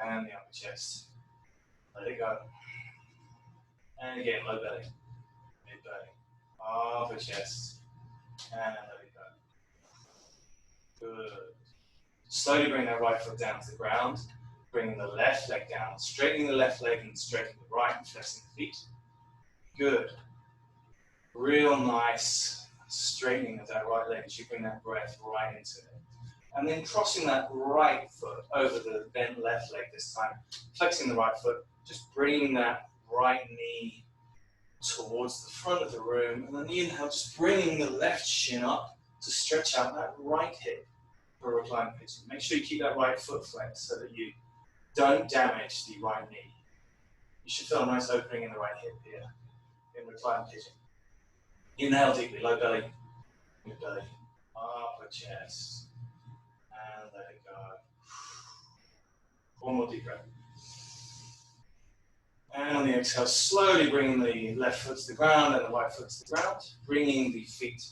and the upper chest. Let it go. And again, low belly, mid belly, upper chest, and let it go. Good. Slowly bring that right foot down to the ground, bringing the left leg down, straightening the left leg and straightening the right and flexing the feet. Good. Real nice straightening of that right leg as you bring that breath right into it. And then crossing that right foot over the bent left leg this time, flexing the right foot, just bringing that right knee towards the front of the room. And then the inhale, just bringing the left shin up to stretch out that right hip for a reclined pigeon. Make sure you keep that right foot flexed so that you don't damage the right knee. You should feel a nice opening in the right hip here in reclined pigeon. Inhale deeply, low belly, mid belly, upper chest. And let it go. One more deep breath. And on the exhale, slowly bringing the left foot to the ground and the right foot to the ground. Bringing the feet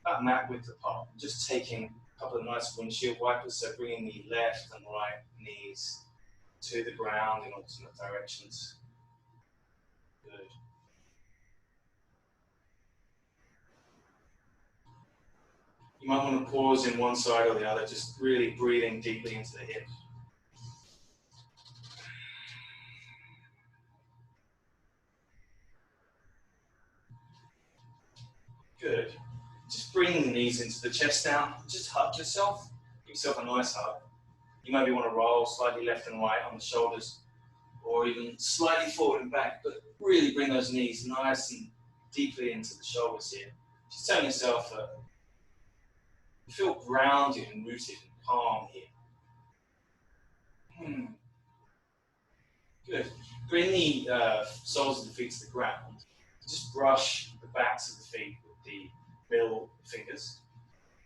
about mat width apart. Just taking a couple of nice windshield wipers, so bringing the left and right knees to the ground in alternate directions. Good. You might want to pause in one side or the other, just really breathing deeply into the hip. Good. Just bring the knees into the chest now. Just hug yourself. Give yourself a nice hug. You maybe want to roll slightly left and right on the shoulders, or even slightly forward and back, but really bring those knees nice and deeply into the shoulders here. Just telling yourself that you feel grounded and rooted and calm here. Good. Bring the soles of the feet to the ground. Just brush the backs of the feet with the middle fingers.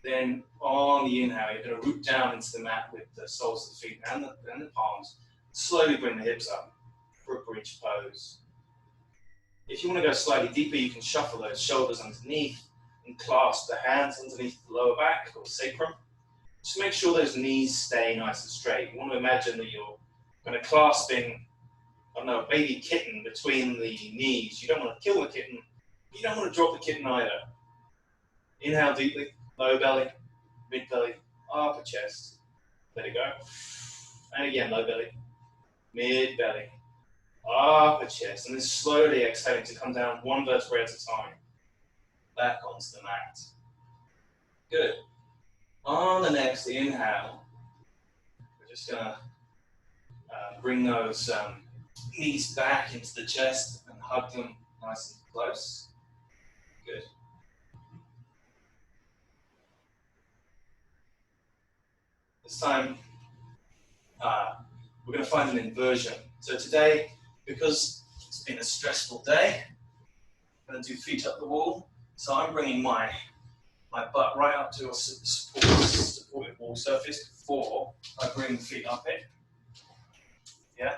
Then on the inhale, you're going to root down into the mat with the soles of the feet and the palms. Slowly bring the hips up for a bridge pose. If you want to go slightly deeper, you can shuffle those shoulders underneath and clasp the hands underneath the lower back or sacrum. Just make sure those knees stay nice and straight. You want to imagine that you're kind of clasping, I don't know, a baby kitten between the knees. You don't want to kill the kitten. You don't want to drop the kitten either. Inhale deeply, low belly, mid belly, upper chest. Let it go. And again, low belly, mid belly, upper chest. And then slowly exhaling to come down one vertebrae at a time. Back onto the mat. Good. On the next inhale, we're just going to bring those knees back into the chest and hug them nice and close. Good. This time, we're going to find an inversion. So today, because it's been a stressful day, I'm going to do feet up the wall. So I'm bringing my butt right up to a supported wall surface before I bring the feet up it. Yeah?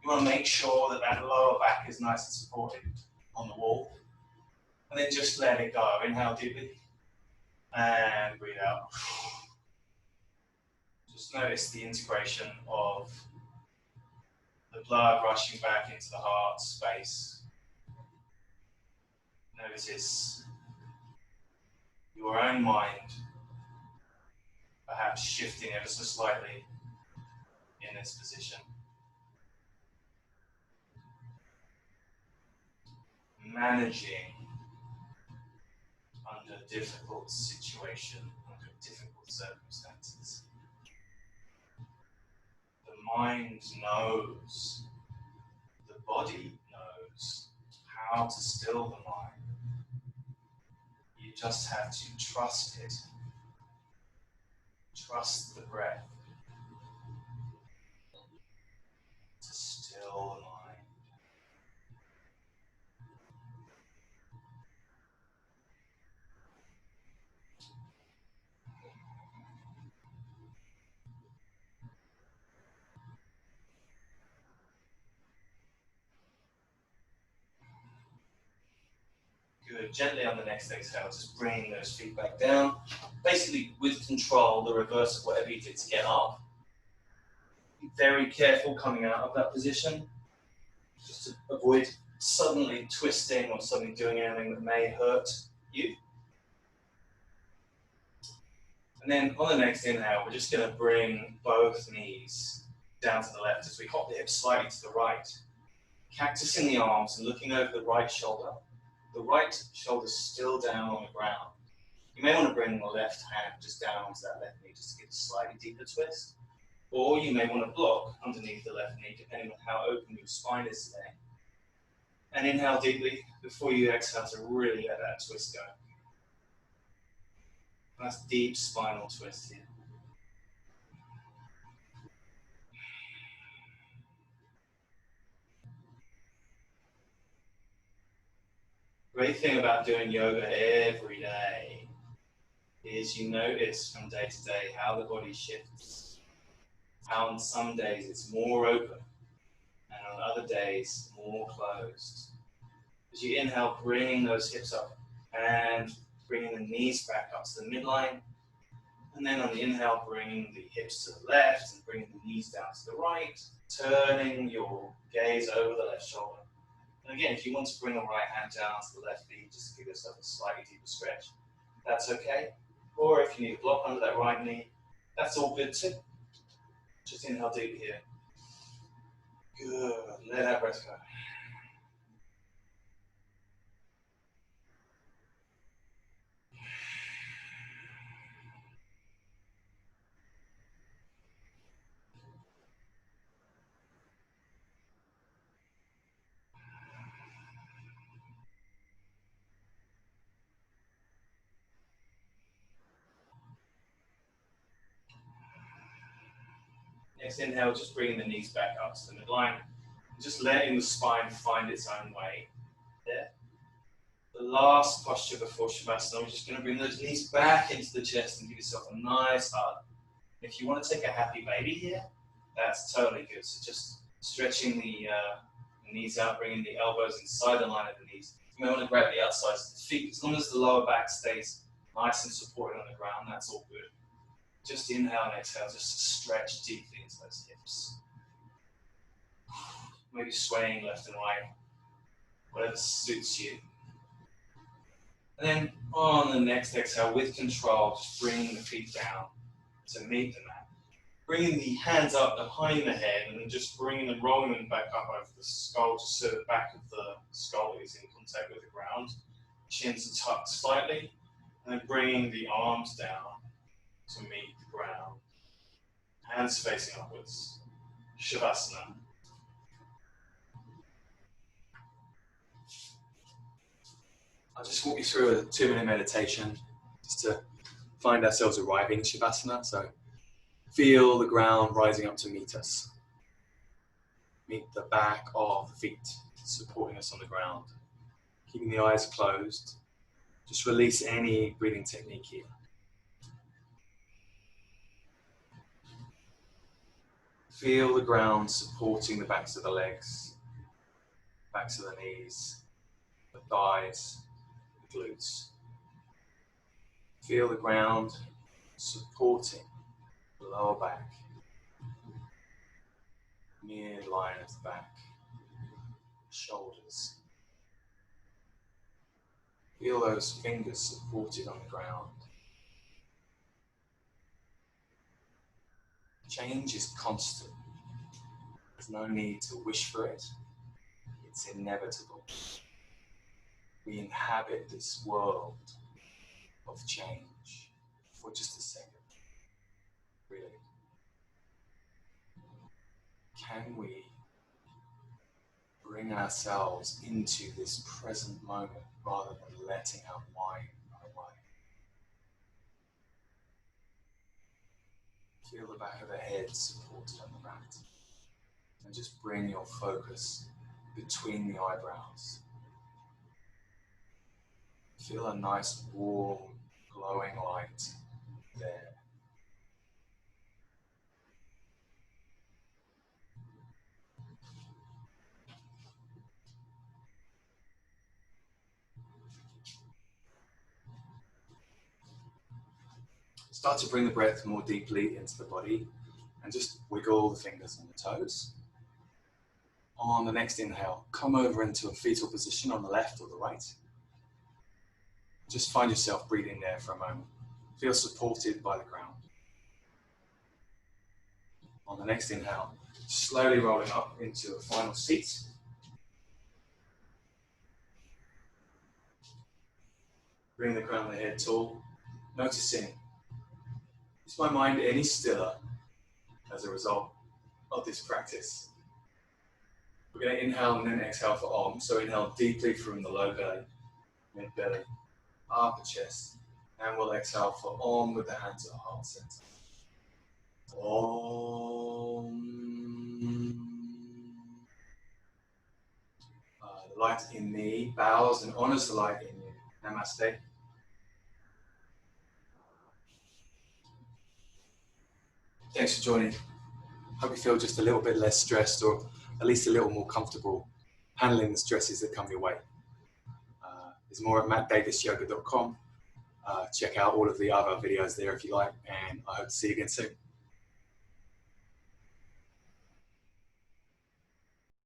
You want to make sure that that lower back is nice and supported on the wall. And then just let it go. Inhale deeply. And breathe out. Just notice the integration of the blood rushing back into the heart space. Notice your own mind perhaps shifting ever so slightly in this position. Managing under difficult situation, under difficult circumstances. The mind knows, the body knows how to still the mind. You just have to trust it. Trust the breath to still the mind. Good. Gently on the next exhale, just bring those feet back down. Basically, with control, the reverse of whatever you did to get up. Be very careful coming out of that position, just to avoid suddenly twisting or suddenly doing anything that may hurt you. And then on the next inhale, we're just going to bring both knees down to the left as we hop the hips slightly to the right. Cactus in the arms and looking over the right shoulder. The right shoulder still down on the ground. You may want to bring the left hand just down onto that left knee just to get a slightly deeper twist. Or you may want to block underneath the left knee depending on how open your spine is today. And inhale deeply before you exhale to really let that twist go. Nice deep spinal twist here. Great thing about doing yoga every day is you notice from day to day how the body shifts. How on some days it's more open and on other days more closed. As you inhale, bringing those hips up and bringing the knees back up to the midline. And then on the inhale, bringing the hips to the left and bringing the knees down to the right, turning your gaze over the left shoulder. And again, if you want to bring the right hand down to the left knee, just give yourself a slightly deeper stretch, that's okay. Or if you need a block under that right knee, that's all good too. Just inhale deep here. Good, let that breath go. Next inhale, just bringing the knees back up to the midline. Just letting the spine find its own way. There. The last posture before Shavasana, we're just going to bring those knees back into the chest and give yourself a nice hug. If you want to take a happy baby here, that's totally good. So just stretching the knees out, bringing the elbows inside the line of the knees. You may want to grab the outsides of the feet. As long as the lower back stays nice and supported on the ground, that's all good. Just inhale and exhale, just to stretch deeply into those hips. Maybe swaying left and right, whatever suits you. And then on the next exhale, with control, just bringing the feet down to meet the mat. Bringing the hands up behind the head and then just bringing them, rolling them back up over the skull, just so the back of the skull is in contact with the ground. Chins are tucked slightly, and then bringing the arms down to meet the ground. Hands facing upwards. Shavasana. I'll just walk you through a 2-minute meditation just to find ourselves arriving in Shavasana. So feel the ground rising up to meet us. Meet the back of the feet supporting us on the ground. Keeping the eyes closed. Just release any breathing technique here. Feel the ground supporting the backs of the legs, backs of the knees, the thighs, the glutes. Feel the ground supporting the lower back, midline of the back, shoulders. Feel those fingers supported on the ground. Change is constant. There's no need to wish for it. It's inevitable. We inhabit this world of change for just a second. Really. Can we bring ourselves into this present moment rather than letting our mind run away? Feel the back of the head supported on the mat. And just bring your focus between the eyebrows. Feel a nice, warm, glowing light there. Start to bring the breath more deeply into the body and just wiggle the fingers and the toes. On the next inhale, come over into a fetal position on the left or the right. Just find yourself breathing there for a moment. Feel supported by the ground. On the next inhale, slowly rolling up into a final seat. Bring the crown of the head tall, noticing, is my mind any stiller as a result of this practice? We're going to inhale and then exhale for Om. So inhale deeply from the low belly, mid belly, upper chest, and we'll exhale for Om with the hands at the heart center. Om. The light in me bows and honors the light in you. Namaste. Thanks for joining. Hope you feel just a little bit less stressed, or at least a little more comfortable handling the stresses that come your way. There's more at mattdavisyoga.com. Check out all of the other videos there if you like, and I hope to see you again soon.